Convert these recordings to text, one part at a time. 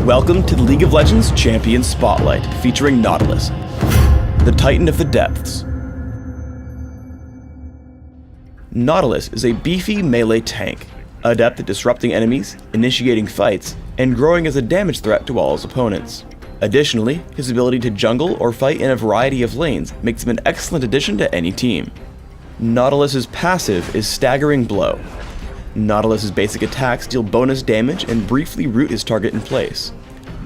Welcome to the League of Legends Champion Spotlight, featuring Nautilus, the Titan of the Depths. Nautilus is a beefy melee tank, adept at disrupting enemies, initiating fights, and growing as a damage threat to all his opponents. Additionally, his ability to jungle or fight in a variety of lanes makes him an excellent addition to any team. Nautilus's passive is Staggering Blow. Nautilus's basic attacks deal bonus damage and briefly root his target in place.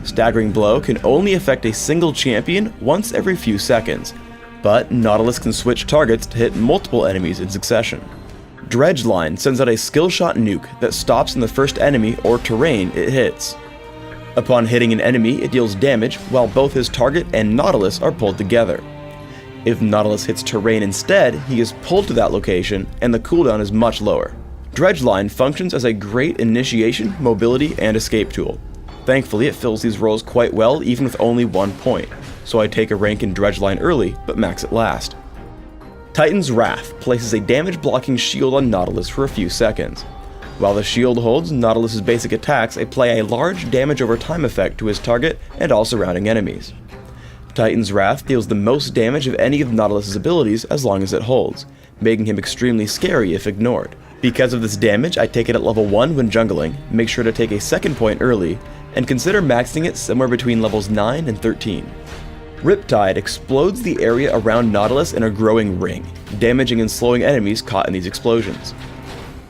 Staggering Blow can only affect a single champion once every few seconds, but Nautilus can switch targets to hit multiple enemies in succession. Dredge Line sends out a skill shot nuke that stops in the first enemy or terrain it hits. Upon hitting an enemy, it deals damage while both his target and Nautilus are pulled together. If Nautilus hits terrain instead, he is pulled to that location and the cooldown is much lower. Dredge Line functions as a great initiation, mobility, and escape tool. Thankfully, it fills these roles quite well even with only 1 point, so I take a rank in Dredge Line early, but max it last. Titan's Wrath places a damage blocking shield on Nautilus for a few seconds. While the shield holds, Nautilus's basic attacks apply a large damage over time effect to his target and all surrounding enemies. Titan's Wrath deals the most damage of any of Nautilus's abilities as long as it holds, making him extremely scary if ignored. Because of this damage, I take it at level 1 when jungling, make sure to take a second point early, and consider maxing it somewhere between levels 9 and 13. Riptide explodes the area around Nautilus in a growing ring, damaging and slowing enemies caught in these explosions.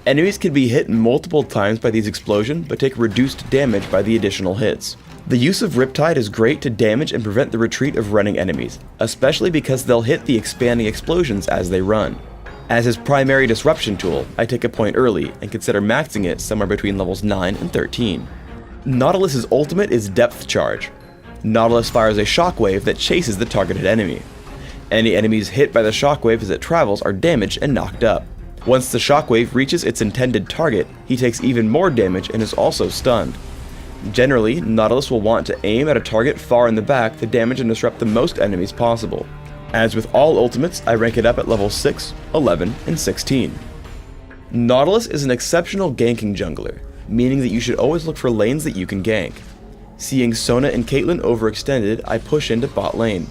Enemies can be hit multiple times by these explosions, but take reduced damage by the additional hits. The use of Riptide is great to damage and prevent the retreat of running enemies, especially because they'll hit the expanding explosions as they run. As his primary disruption tool, I take a point early and consider maxing it somewhere between levels 9 and 13. Nautilus's ultimate is Depth Charge. Nautilus fires a shockwave that chases the targeted enemy. Any enemies hit by the shockwave as it travels are damaged and knocked up. Once the shockwave reaches its intended target, he takes even more damage and is also stunned. Generally, Nautilus will want to aim at a target far in the back to damage and disrupt the most enemies possible. As with all ultimates, I rank it up at level 6, 11, and 16. Nautilus is an exceptional ganking jungler, meaning that you should always look for lanes that you can gank. Seeing Sona and Caitlyn overextended, I push into bot lane.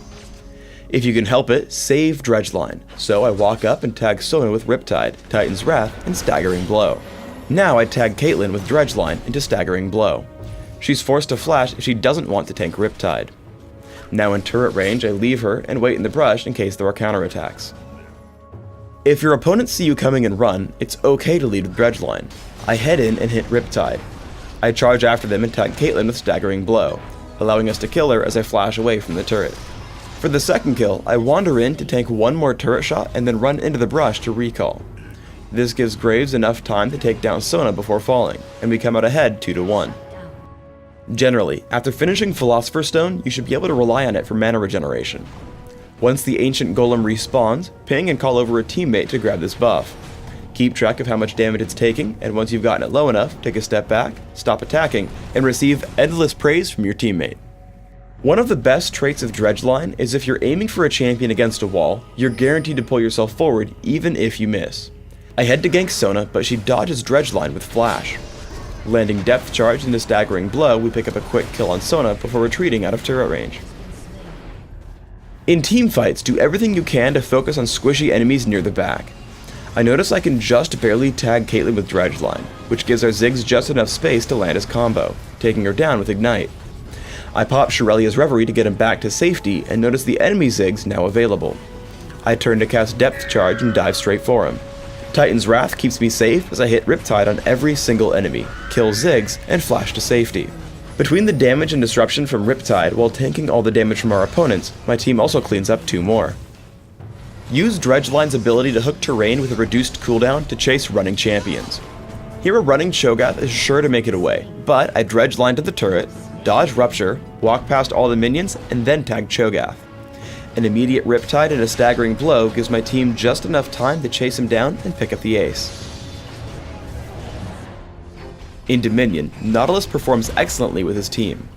If you can help it, save Dredge Line, so I walk up and tag Sona with Riptide, Titan's Wrath, and Staggering Blow. Now I tag Caitlyn with Dredge Line into Staggering Blow. She's forced to flash if she doesn't want to tank Riptide. Now in turret range, I leave her and wait in the brush in case there are counterattacks. If your opponents see you coming and run, it's okay to lead with Dredge Line. I head in and hit Riptide. I charge after them and tag Caitlyn with Staggering Blow, allowing us to kill her as I flash away from the turret. For the second kill, I wander in to tank one more turret shot and then run into the brush to recall. This gives Graves enough time to take down Sona before falling, and we come out ahead 2-1. Generally, after finishing Philosopher's Stone, you should be able to rely on it for mana regeneration. Once the Ancient Golem respawns, ping and call over a teammate to grab this buff. Keep track of how much damage it's taking, and once you've gotten it low enough, take a step back, stop attacking, and receive endless praise from your teammate. One of the best traits of Dredge Line is if you're aiming for a champion against a wall, you're guaranteed to pull yourself forward even if you miss. I head to gank Sona, but she dodges Dredge Line with Flash. Landing Depth Charge into Staggering Blow, we pick up a quick kill on Sona before retreating out of turret range. In teamfights, do everything you can to focus on squishy enemies near the back. I notice I can just barely tag Caitlyn with Dredge Line, which gives our Ziggs just enough space to land his combo, taking her down with Ignite. I pop Shirelia's Reverie to get him back to safety and notice the enemy Ziggs now available. I turn to cast Depth Charge and dive straight for him. Titan's Wrath keeps me safe as I hit Riptide on every single enemy, kill Ziggs, and flash to safety. Between the damage and disruption from Riptide while tanking all the damage from our opponents, my team also cleans up 2 more. Use Dredge Line's ability to hook terrain with a reduced cooldown to chase running champions. Here a running Cho'Gath is sure to make it away, but I Dredge Line to the turret, dodge Rupture, walk past all the minions, and then tag Cho'Gath. An immediate Riptide and a Staggering Blow gives my team just enough time to chase him down and pick up the ace. In Dominion, Nautilus performs excellently with his team.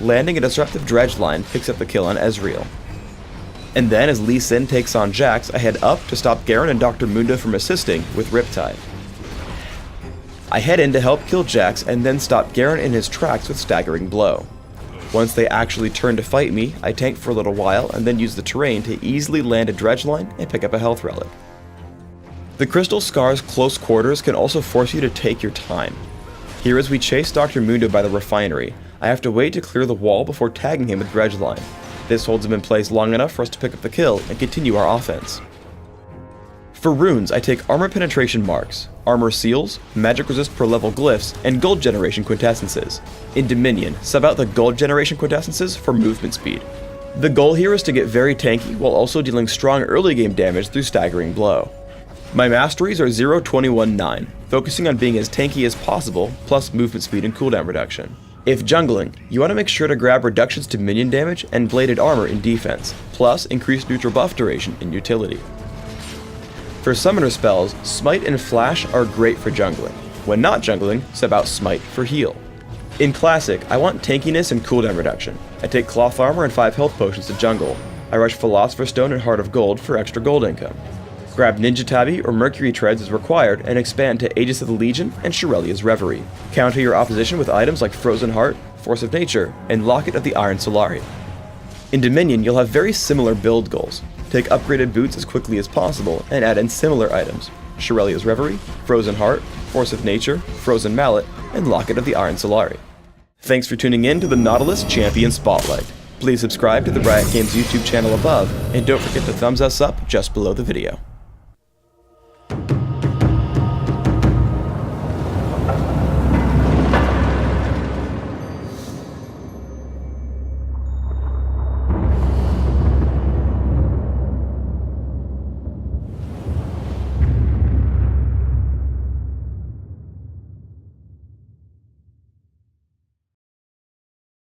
Landing a disruptive Dredge Line picks up the kill on Ezreal. And then as Lee Sin takes on Jax, I head up to stop Garen and Dr. Mundo from assisting with Riptide. I head in to help kill Jax and then stop Garen in his tracks with Staggering Blow. Once they actually turn to fight me, I tank for a little while and then use the terrain to easily land a dredge line and pick up a health relic. The Crystal Scar's close quarters can also force you to take your time. Here, as we chase Dr. Mundo by the refinery, I have to wait to clear the wall before tagging him with dredge line. This holds him in place long enough for us to pick up the kill and continue our offense. For runes, I take armor penetration marks, armor seals, magic resist per level glyphs, and gold generation quintessences. In Dominion, sub out the gold generation quintessences for movement speed. The goal here is to get very tanky while also dealing strong early game damage through staggering blow. My masteries are 0, 21, 9, focusing on being as tanky as possible, plus movement speed and cooldown reduction. If jungling, you want to make sure to grab reductions to minion damage and bladed armor in defense, plus increased neutral buff duration in utility. For summoner spells, Smite and Flash are great for jungling. When not jungling, sub out Smite for heal. In Classic, I want tankiness and cooldown reduction. I take Cloth Armor and 5 health potions to jungle. I rush Philosopher's Stone and Heart of Gold for extra gold income. Grab Ninja Tabi or Mercury Treads as required and expand to Aegis of the Legion and Shirelia's Reverie. Counter your opposition with items like Frozen Heart, Force of Nature, and Locket of the Iron Solari. In Dominion, you'll have very similar build goals. Take upgraded boots as quickly as possible and add in similar items: Shirelia's Reverie, Frozen Heart, Force of Nature, Frozen Mallet, and Locket of the Iron Solari. Thanks for tuning in to the Nautilus Champion Spotlight. Please subscribe to the Riot Games YouTube channel above, and don't forget to thumbs us up just below the video.